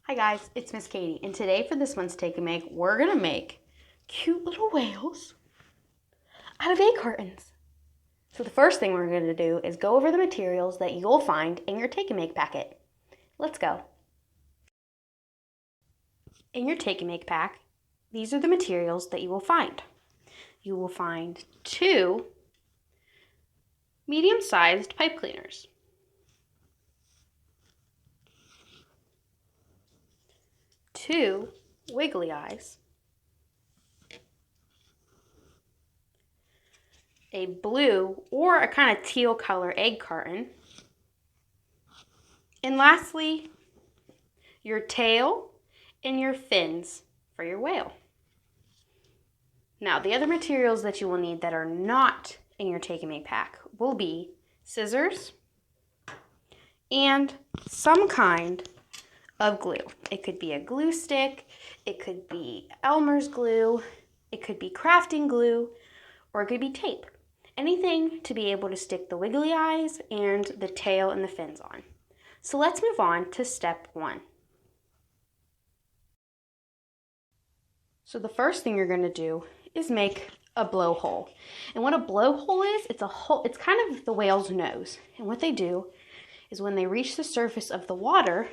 Hi guys, it's Miss Katie, and today for this month's Take and Make, we're gonna make cute little whales out of egg cartons. So the first thing we're gonna do is go over the materials that you'll find in your Take and Make packet. Let's go. In your Take and Make pack, these are the materials that you will find. You will find 2 medium-sized pipe cleaners, 2 wiggly eyes, a blue or a kind of teal color egg carton, and lastly, your tail and your fins for your whale. Now, the other materials that you will need that are not in your Take and Make pack will be scissors and some kind of glue. It could be a glue stick, it could be Elmer's glue, it could be crafting glue, or it could be tape. Anything to be able to stick the wiggly eyes and the tail and the fins on. So let's move on to step 1. So the first thing you're going to do is make a blowhole. And what a blowhole is, it's a hole, it's kind of the whale's nose. And what they do is when they reach the surface of the water,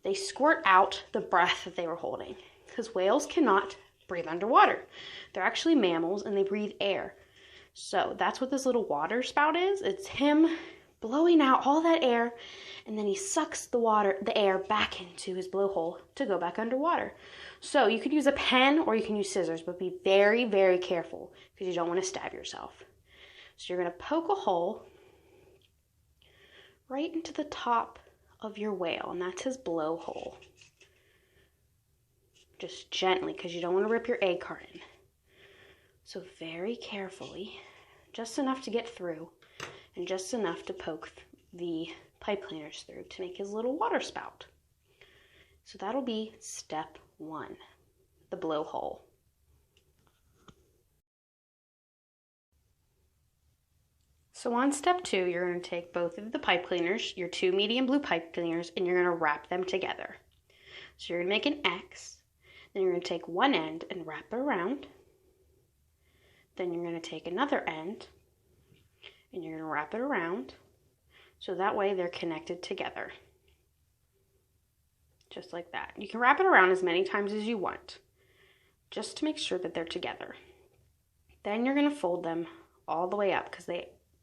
they squirt out the breath that they were holding. Because whales cannot breathe underwater. They're actually mammals and they breathe air. So that's what this little water spout is. It's him blowing out all that air, and then he sucks the air back into his blowhole to go back underwater. So you could use a pen or you can use scissors, but be very, very careful because you don't want to stab yourself. So you're going to poke a hole right into the top of your whale, and that's his blowhole. Just gently, because you don't want to rip your egg carton. So very carefully, just enough to get through, and just enough to poke the pipe cleaners through to make his little water spout. So that'll be step 1, the blowhole. So on step 2, you're going to take both of the pipe cleaners, your 2 medium blue pipe cleaners, and you're going to wrap them together. So you're going to make an X, then you're going to take one end and wrap it around. Then you're going to take another end and you're going to wrap it around. So that way they're connected together. Just like that. You can wrap it around as many times as you want, just to make sure that they're together. Then you're going to fold them all the way up because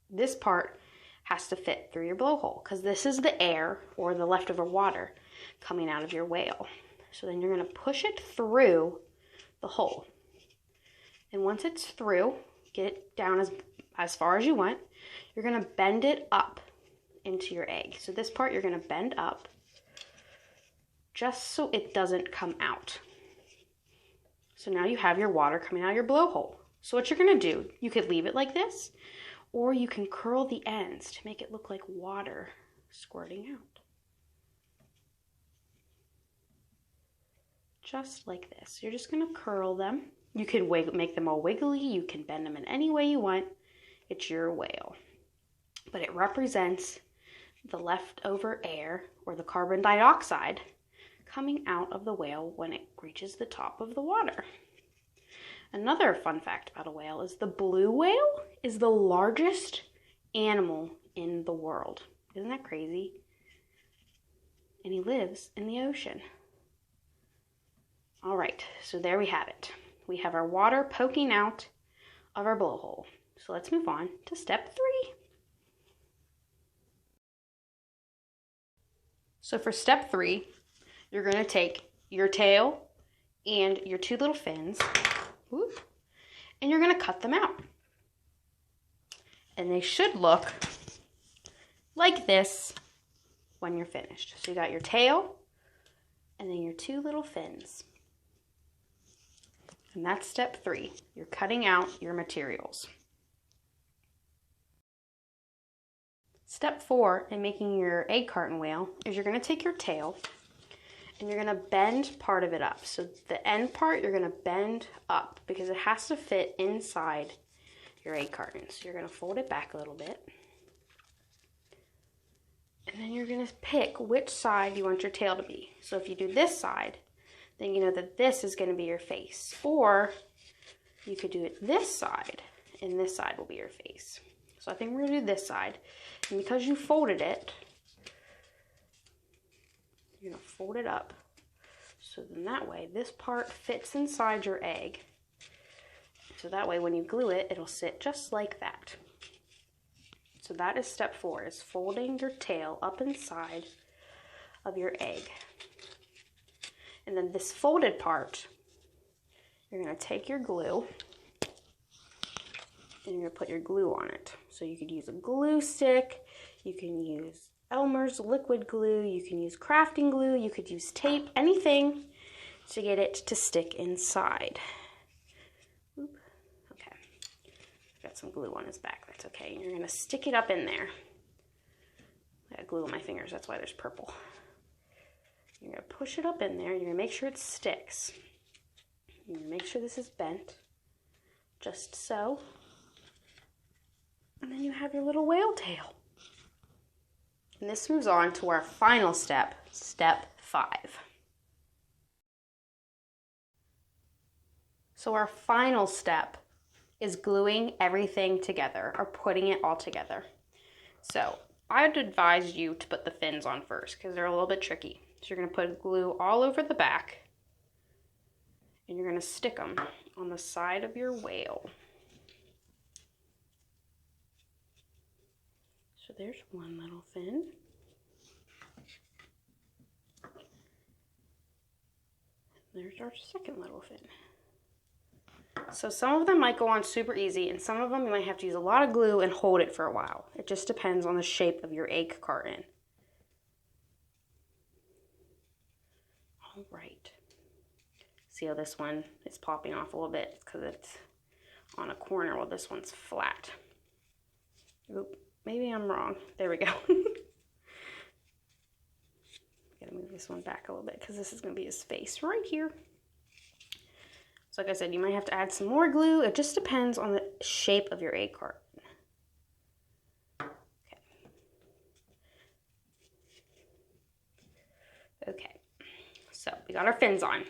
this part has to fit through your blowhole because this is the air or the leftover water coming out of your whale. So then you're going to push it through the hole. And once it's through, get it down as far as you want, you're going to bend it up into your egg. So this part you're going to bend up just so it doesn't come out. So now you have your water coming out of your blowhole. So what you're going to do, you could leave it like this, or you can curl the ends to make it look like water squirting out. Just like this. You're just going to curl them. You can make them all wiggly. You can bend them in any way you want. It's your whale. But it represents the leftover air or the carbon dioxide coming out of the whale when it reaches the top of the water. Another fun fact about a whale is the blue whale is the largest animal in the world. Isn't that crazy? And he lives in the ocean. All right, so there we have it. We have our water poking out of our blowhole. So let's move on to step 3. So for step 3, you're going to take your tail and your 2 little fins, and you're going to cut them out. And they should look like this when you're finished. So you got your tail and then your 2 little fins. And that's step 3. You're cutting out your materials. Step 4 in making your egg carton whale is you're going to take your tail and you're going to bend part of it up. So the end part you're going to bend up because it has to fit inside your egg carton. So you're going to fold it back a little bit. And then you're gonna pick which side you want your tail to be. So if you do this side, then you know that this is gonna be your face. Or you could do it this side, and this side will be your face. So I think we're gonna do this side. And because you folded it, you're gonna fold it up. So then that way, this part fits inside your egg. So that way when you glue it, it'll sit just like that. So that is step 4, is folding your tail up inside of your egg. And then this folded part, you're gonna take your glue and you're gonna put your glue on it. So you could use a glue stick, you can use Elmer's liquid glue, you can use crafting glue, you could use tape, anything to get it to stick inside. Oop. Okay, got some glue on his back, that's okay. And you're gonna stick it up in there. I got glue on my fingers, that's why there's purple. You're gonna push it up in there, you're gonna make sure it sticks. You're gonna make sure this is bent, just so. And then you have your little whale tail. And this moves on to our final step, step 5. So our final step is gluing everything together, or putting it all together. So I'd advise you to put the fins on first because they're a little bit tricky. So you're gonna put glue all over the back and you're gonna stick them on the side of your whale. So there's one little fin. There's our second little fin. So some of them might go on super easy, and some of them you might have to use a lot of glue and hold it for a while. It just depends on the shape of your egg carton. All right. See how this one is popping off a little bit because it's on a corner while this one's flat. Oop, maybe I'm wrong. There we go. Gotta move this one back a little bit because this is gonna be his face right here. So like I said, you might have to add some more glue. It just depends on the shape of your egg carton. Okay, so we got our fins on.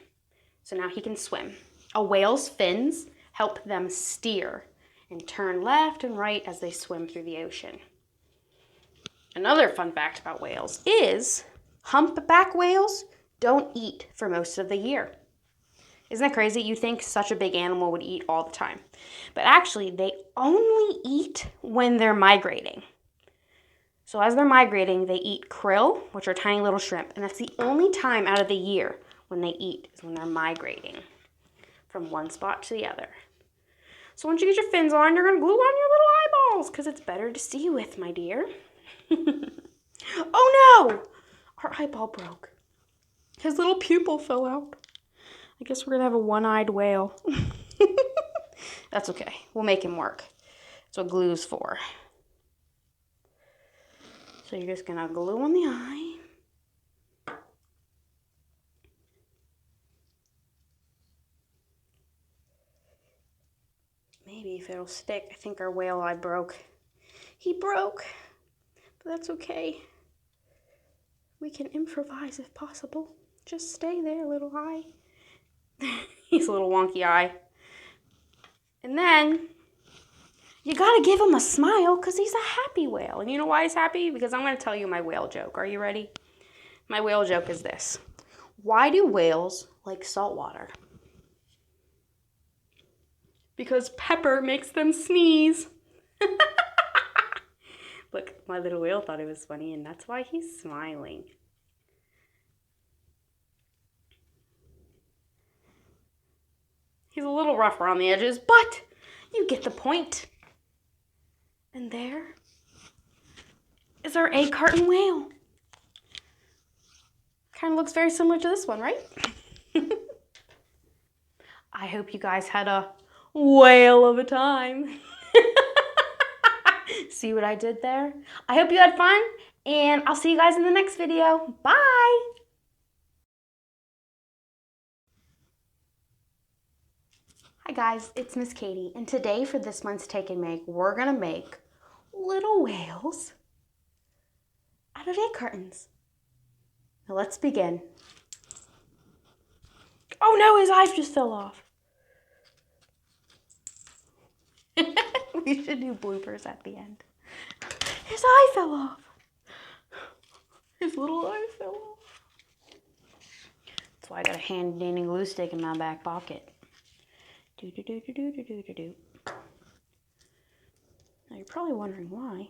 So now he can swim. A whale's fins help them steer and turn left and right as they swim through the ocean. Another fun fact about whales is humpback whales don't eat for most of the year. Isn't that crazy? You think such a big animal would eat all the time. But actually, they only eat when they're migrating. So as they're migrating, they eat krill, which are tiny little shrimp. And that's the only time out of the year when they eat, is when they're migrating from one spot to the other. So once you get your fins on, you're going to glue on your little eyeballs because it's better to see with, my dear. Oh no! Our eyeball broke. His little pupil fell out. I guess we're going to have a one-eyed whale. That's okay. We'll make him work. That's what glue's for. So you're just going to glue on the eye. Maybe if it'll stick. I think our whale eye broke. He broke. But that's okay. We can improvise if possible. Just stay there, little eye. He's a little wonky eye. And then you gotta give him a smile because he's a happy whale. And you know why he's happy? Because I'm gonna tell you my whale joke. Are you ready? My whale joke is this. Why do whales like salt water? Because pepper makes them sneeze. Look, my little whale thought it was funny, and that's why he's smiling. He's a little rough around the edges, but you get the point. And there is our egg carton whale. Kind of looks very similar to this one, right? I hope you guys had a whale of a time. See what I did there? I hope you had fun, and I'll see you guys in the next video. Bye! Hi guys, it's Miss Katie, and today for this month's Take and Make, we're gonna make little whales out of egg cartons. Now let's begin. Oh no, his eyes just fell off. We should do bloopers at the end. His eye fell off. His little eye fell off. That's why I got a hand dandy glue stick in my back pocket. Do. Now you're probably wondering why.